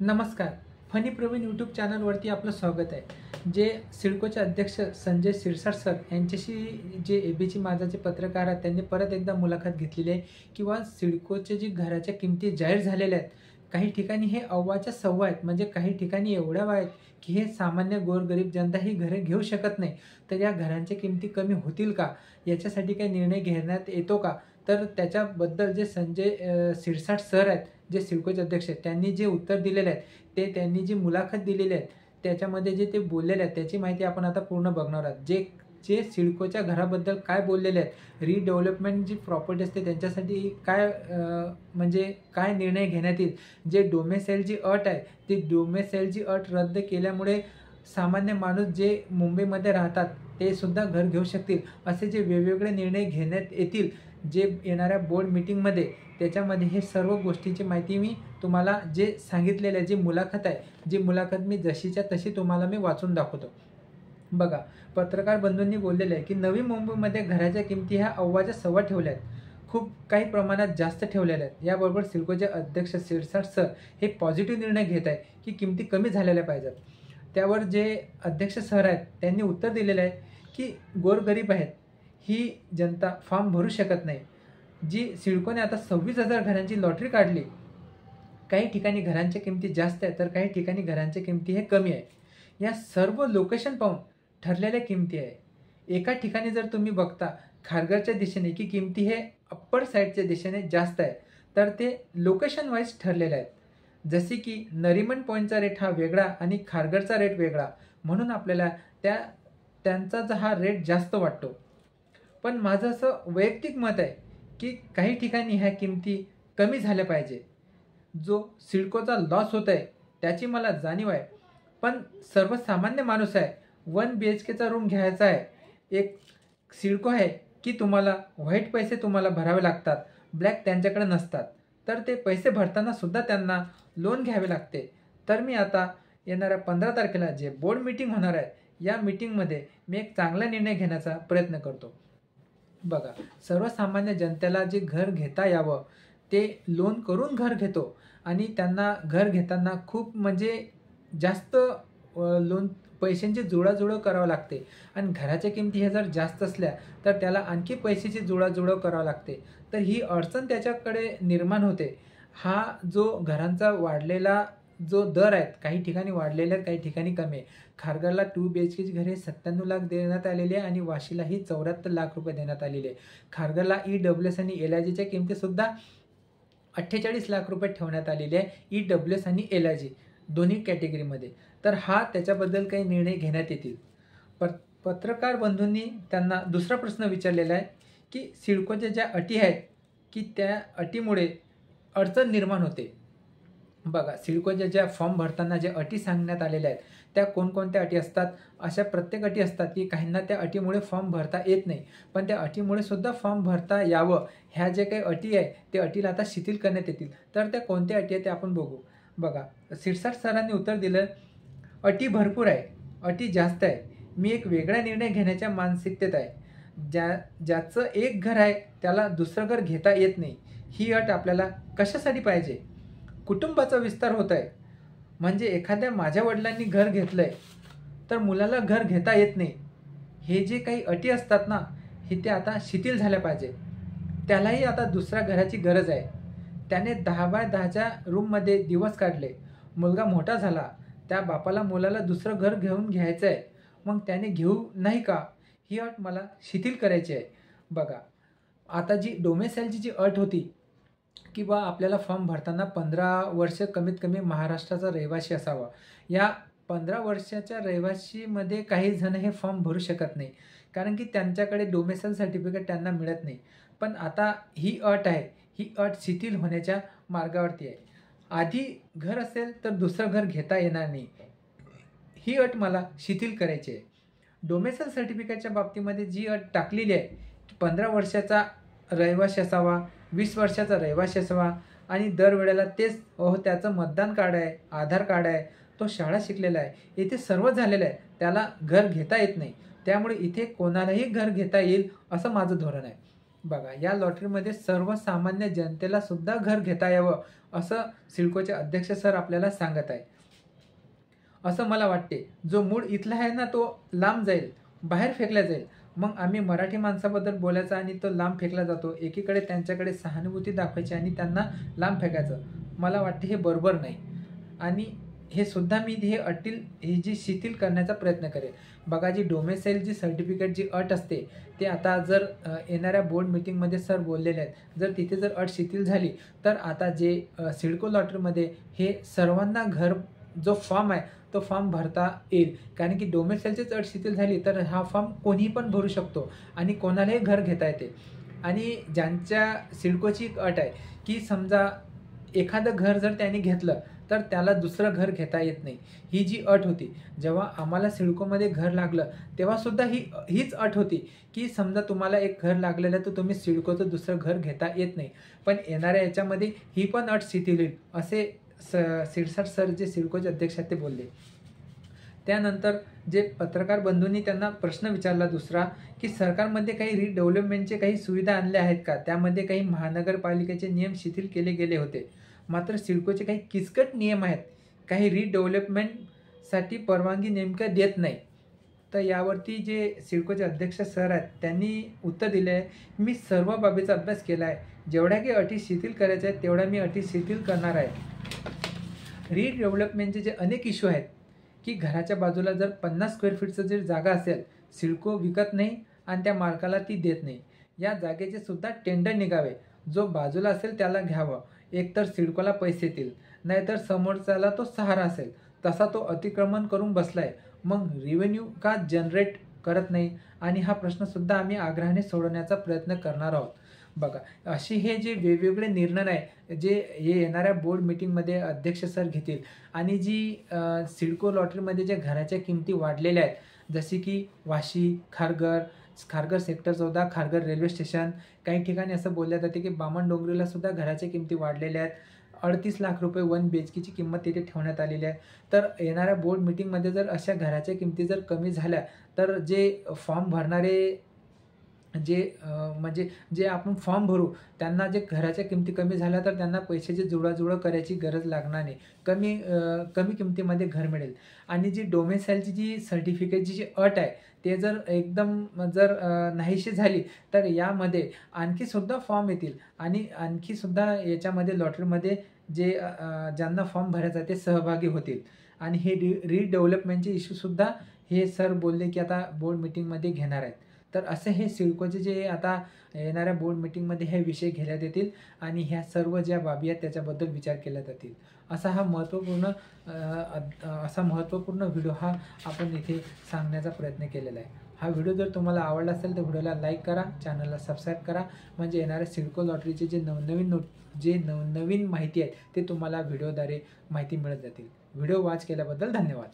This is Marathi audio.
नमस्कार. फनी प्रवीण यूट्यूब चॅनलवरती आपलं स्वागत आहे. जे सिडकोचे अध्यक्ष संजय शिरसाट सर यांच्याशी जे एबीसी माझाचे पत्रकार आहेत त्यांनी परत एकदा मुलाखत घेतलेली आहे किंवा सिडकोचे जी घराच्या किमती जाहीर झालेल्या आहेत, काही ठिकाणी हे अव्वाच्या सव्वा आहेत. म्हणजे काही ठिकाणी एवढ्या आहेत की हे सामान्य गोरगरीब जनता ही घरे घेऊ शकत नाही. तर या घरांच्या किमती कमी होतील का, याच्यासाठी काही निर्णय घेण्यात येतो का? तर त्याच्याबद्दल जे संजय शिरसाट सर आहेत, जे सिडकोचे अध्यक्ष आहेत, त्यांनी जे उत्तर दिलेले आहेत, ते त्यांनी जी मुलाखत दिलेली आहे त्याच्यामध्ये जे ते बोललेले आहेत त्याची माहिती आपण आता पूर्ण बघणार आहोत. जे जे सिडकोच्या घराबद्दल काय बोललेले आहेत, रिडेव्हलपमेंट जी प्रॉपर्टी असते त्यांच्यासाठी काय म्हणजे काय निर्णय घेण्यात येईल. जे डोमेसाईल जी अट आहे, ती डोमेसाईल जी अट रद्द केल्यामुळे सामान्य माणूस जे मुंबईमध्ये राहतात ते सुद्धा घर घेऊ शकतील, असे जे वेगवेगळे निर्णय घेण्यात येतील जे येणाऱ्या बोर्ड मीटिंगमध्ये, त्याच्यामध्ये हे सर्व गोष्टींची माहिती मी तुम्हाला जे सांगितलेलं आहे, जी मुलाखत आहे, जी मुलाखत मी जशीच्या तशी तुम्हाला मी वाचून दाखवतो. बघा, पत्रकार बंधूंनी बोललेलं आहे की नवी मुंबईमध्ये घराच्या किमती ह्या अव्वाच्या सव्वा ठेवल्या आहेत, खूप काही प्रमाणात जास्त ठेवलेल्या आहेत. याबरोबर सिडकोचे अध्यक्ष शिरसाट सर हे पॉझिटिव्ह निर्णय घेत आहे की किमती कमी झालेल्या पाहिजेत. त्यावर जे अध्यक्ष सर आहेत त्यांनी उत्तर दिलेलं आहे की गोरगरीब आहेत, ही जनता फॉर्म भरू शकत नाही. जी सिडकोने आता 26,000 घरांची लॉटरी काढली. काही ठिकाणी घरांच्या किमती जास्त आहे तर काही ठिकाणी घरांच्या किमती हे कमी आहे. या सर्व लोकेशन पाहून ठरलेल्या किमती आहे. एका ठिकाणी जर तुम्ही बघता खारघरच्या दिशेने की किमती हे अप्पर साईडच्या दिशेने जास्त आहे, तर ते लोकेशन वाईज ठरलेले आहेत. जसे की नरिमन पॉईंटचा रेट हा वेगळा आणि खारघरचा रेट वेगळा, म्हणून आपल्याला त्यांचा हा रेट जास्त वाटतो. पण माझं असं वैयक्तिक मत आहे की काही ठिकाणी ह्या किमती कमी झाल्या पाहिजे. जो सिडकोचा लॉस होत आहे त्याची मला जाणीव आहे, पण सर्वसामान्य माणूस आहे, 1 BHKचा रूम घ्यायचा आहे. एक सिडको आहे की तुम्हाला व्हाईट पैसे तुम्हाला भरावे लागतात, ब्लॅक त्यांच्याकडे नसतात, तर ते पैसे भरताना सुद्धा त्यांना लोन घ्यावे लागते. तर मी आता येणाऱ्या 15 तारखेला जे बोर्ड मीटिंग होणार आहे, या मीटिंगमध्ये मी एक चांगला निर्णय घेण्याचा प्रयत्न करतो. बघा, सर्वसामान्य जनतेला जे घर घेता यावं ते लोन करून घर घेतो आणि त्यांना घर घेताना खूप म्हणजे जास्त लोन पैशांची जुळवाजुळव करावं लागते आणि घराच्या किमती ह्या जर जास्त असल्या तर त्याला आणखी पैशाची जुळवाजुळव करावं लागते. तर ही अडचण त्याच्याकडे निर्माण होते. हा जो घरांचा वाढलेला जो दर आहे, काही ठिकाणी वाढलेले आहेत, काही ठिकाणी कमी आहे. खारघरला 2 BHKची घरे 97 लाख देण्यात आलेली आहे आणि वाशीलाही 74 लाख रुपये देण्यात आलेले आहे. खारघरला EWS आणि LIGच्या किमतीसुद्धा 48 लाख रुपये ठेवण्यात आलेले आहे, EWS आणि LIG दोन्ही कॅटेगरीमध्ये. तर हा त्याच्याबद्दल काही निर्णय घेण्यात येतील. पत्रकार बंधूंनी त्यांना दुसरा प्रश्न विचारलेला आहे की सिडकोच्या ज्या अटी आहेत की त्या अटीमुळे अडचण निर्माण होते. बघा, सिडकोच्या ज्या फॉर्म भरताना ज्या अटी सांगण्यात आलेल्या आहेत त्या कोणकोणत्या अटी असतात. अशा प्रत्येक अटी असतात की काहींना त्या अटीमुळे फॉर्म भरता येत नाही, पण त्या अटीमुळे सुद्धा फॉर्म भरता यावं, ह्या जे काही अटी आहे ते अटीला आता शिथिल करण्यात येतील. तर त्या कोणत्या अटी आहेत ते आपण बघू. बघा, शिरसाट सरांनी उत्तर दिलं, अटी भरपूर आहे, अटी जास्त आहे. मी एक वेगळा निर्णय घेण्याच्या मानसिकतेत आहे. ज्याचं एक घर आहे त्याला दुसरं घर घेता येत नाही. ही अट आपल्याला कशासाठी पाहिजे? कुटुंबाचा विस्तार होत आहे. म्हणजे एखाद्या माझ्या वडिलांनी घर घेतलं आहे तर मुलाला घर घेता येत नाही. हे जे काही अटी असतात ना, हे ते आता शिथिल झाल्या पाहिजे. त्यालाही आता दुसऱ्या घराची गरज आहे. त्याने 10x10च्या रूममध्ये दिवस काढले, मुलगा मोठा झाला, त्या बापाला मुलाला दुसरं घर घेऊन घ्यायचं आहे, मग त्याने घेऊ नाही का? ही अट मला शिथिल करायची आहे. बघा, आता जी डोमेसाईलची जी अट होती की बा आपल्याला फॉर्म भरताना 15 वर्ष कमीत कमी महाराष्ट्राचा रहिवासी असावा. या 15 वर्षाच्या रहिवासीमध्ये काही जण हे फॉर्म भरू शकत नाही, कारण की त्यांच्याकडे डोमेसाईल सर्टिफिकेट त्यांना मिळत नाही. पण आता ही अट आहे, ही अट शिथिल होण्याच्या मार्गावरती आहे. आधी घर असेल तर दुसरं घर घेता येणार नाही, ही अट मला शिथिल करायची आहे. डोमेसाईल सर्टिफिकेटच्या बाबतीमध्ये जी अट टाकलेली आहे की 15 वर्षाचा रहिवासी असावा, 20 वर्षाचा रहिवासी असावा आणि दरवेळेला तेच त्याचं मतदान कार्ड आहे, आधार कार्ड आहे, तो शाळा शिकलेला आहे, इथे सर्व झालेलं आहे, त्याला घर घेता येत नाही. त्यामुळे इथे कोणालाही घर घेता येईल असं माझं धोरण आहे. बघा, या लॉटरीमध्ये सर्वसामान्य जनतेला सुद्धा घर घेता यावं असं सिडकोचे अध्यक्ष सर आपल्याला सांगत आहे. असं मला वाटते, जो मूळ इथला आहे ना तो लांब जाईल, बाहेर फेकला जाईल. मग आम्ही मराठी माणसाबद्दल बोलायचं आणि तो लांब फेकला जातो. एकीकडे त्यांच्याकडे सहानुभूती दाखवायची आणि त्यांना लांब फेकायचं. मला वाटते हे बरोबर नाही. आणि हे सुद्धा मी ही जी शिथिल करण्याचा प्रयत्न करेल. बघा, जी डोमेसाईल जी सर्टिफिकेट जी अट असते, ते आता जर येणाऱ्या बोर्ड मीटिंगमध्ये सर बोललेले आहेत. जर तिथे जर अट शिथिल झाली, तर आता जे सिडको लॉटरीमध्ये हे सर्वांना घर जो फॉर्म आहे, तो फॉर्म भरता येईल. कारण की डोमेसाईलचीच अट शिथिल झाली, तर हा फॉर्म कोणीही पण भरू शकतो आणि कोणालाही घर घेता येते. आणि ज्यांच्या सिडकोची एक अट आहे, की समजा एखादं घर जर त्याने घेतलं, तर त्याला दुसरं घर घेता येत नाही. ही जी अट होती, जेव्हा आम्हाला सिडकोमध्ये घर लागलं, तेव्हासुद्धा हीच अट होती, की समजा तुम्हाला एक घर लागलेलं आहे, तर तुम्ही सिडकोचं दुसरं घर घेता येत नाही. पण येणाऱ्या याच्यामध्ये ही पण अट शिथिल होईल, असे शिरसाट सर जे सिडकोचे अध्यक्ष आहेत ते बोलले. त्यानंतर जे पत्रकार बंधूंनी त्यांना प्रश्न विचारला दुसरा, की सरकारमध्ये काही रिडेव्हलपमेंटचे काही सुविधा आणल्या आहेत का? त्यामध्ये काही महानगरपालिकेचे नियम शिथिल केले गेले होते. मात्र सिडकोचे काही किचकट नियम आहेत. काही रिडेव्हलपमेंटसाठी परवानगी नेमकं देत नाही. तर यावरती जे सिडकोचे अध्यक्ष सर आहेत त्यांनी उत्तर दिले आहे, मी सर्व बाबीचा अभ्यास केला आहे. जेवढ्या काही अटी शिथिल करायच्या आहेत तेवढ्या मी अटी शिथिल करणार आहे. रिडेव्हलपमेंटचे जे अनेक इश्यू आहेत, की घराच्या बाजूला जर 50 स्क्वेअर फीटचं जर जागा असेल, सिडको विकत नाही आणि त्या मालकाला ती देत नाही. या जागेचे सुद्धा टेंडर निघावे. जो बाजूला असेल त्याला घ्यावं. एकतर सिडकोला पैसे येतील, नाहीतर समोरच्याला तो सहारा असेल. तसा तो अतिक्रमण करून बसलाय. मग रेव्हेन्यू का जनरेट करत नाही? आणि हा प्रश्नसुद्धा आम्ही आग्रहाने सोडवण्याचा प्रयत्न करणार आहोत. बघा, असे हे जे वेगवेगळे निर्णय आहे, जे हे येणाऱ्या बोर्ड मीटिंगमध्ये अध्यक्ष सर घेतील. आणि जी सिडको लॉटरीमध्ये ज्या घराच्या किमती वाढलेल्या आहेत, जसे की Vashi, Kharghar sector 14, Kharghar railway station, काही ठिकाणी असं बोललं जाते की बामणडोंगरीला सुद्धा घराच्या किमती वाढलेल्या आहेत. 38 लाख रुपये 1 BHKची किंमत तिथे ठेवण्यात आलेली आहे. तर येणाऱ्या बोर्ड मीटिंगमध्ये जर अशा घराच्या किमती जर कमी झाल्या, तर जे फॉर्म भरणारे जे म्हणजे जे आपण फॉर्म भरू, त्यांना जे घराच्या किमती कमी झाल्या, तर त्यांना पैशाची जुळवाजुळव करायची गरज लागणार नाही. कमी किमतीमध्ये घर मिळेल. आणि जी डोमेसाईलची जी सर्टिफिकेटची जी अट आहे, ते जर एकदम नाहीशी झाली, तर यामध्ये आणखीसुद्धा फॉर्म येतील आणि आणखीसुद्धा याच्यामध्ये लॉटरीमध्ये जे ज्यांना फॉर्म भरायचा आहे ते सहभागी होतील. आणि हे रिडेव्हलपमेंटचे इश्यूसुद्धा हे सर बोलले की आता बोर्ड मीटिंगमध्ये घेणार आहेत. तर असे हे सिडकोचे जे आता येणाऱ्या बोर्ड मीटिंगमध्ये हे विषय घेण्यात येतील आणि ह्या सर्व ज्या बाबी आहेत त्याच्याबद्दल विचार केले जातील. असा महत्त्वपूर्ण व्हिडिओ हा आपण इथे सांगण्याचा प्रयत्न केलेला आहे. हा व्हिडिओ जर तुम्हाला आवडला असेल तर व्हिडिओला लाईक करा, चॅनलला सबस्क्राईब करा. म्हणजे येणाऱ्या सिडको लॉटरीचे जे नवनवीन माहिती आहे ते तुम्हाला व्हिडिओद्वारे माहिती मिळत जातील. व्हिडिओ वॉच केल्याबद्दल धन्यवाद.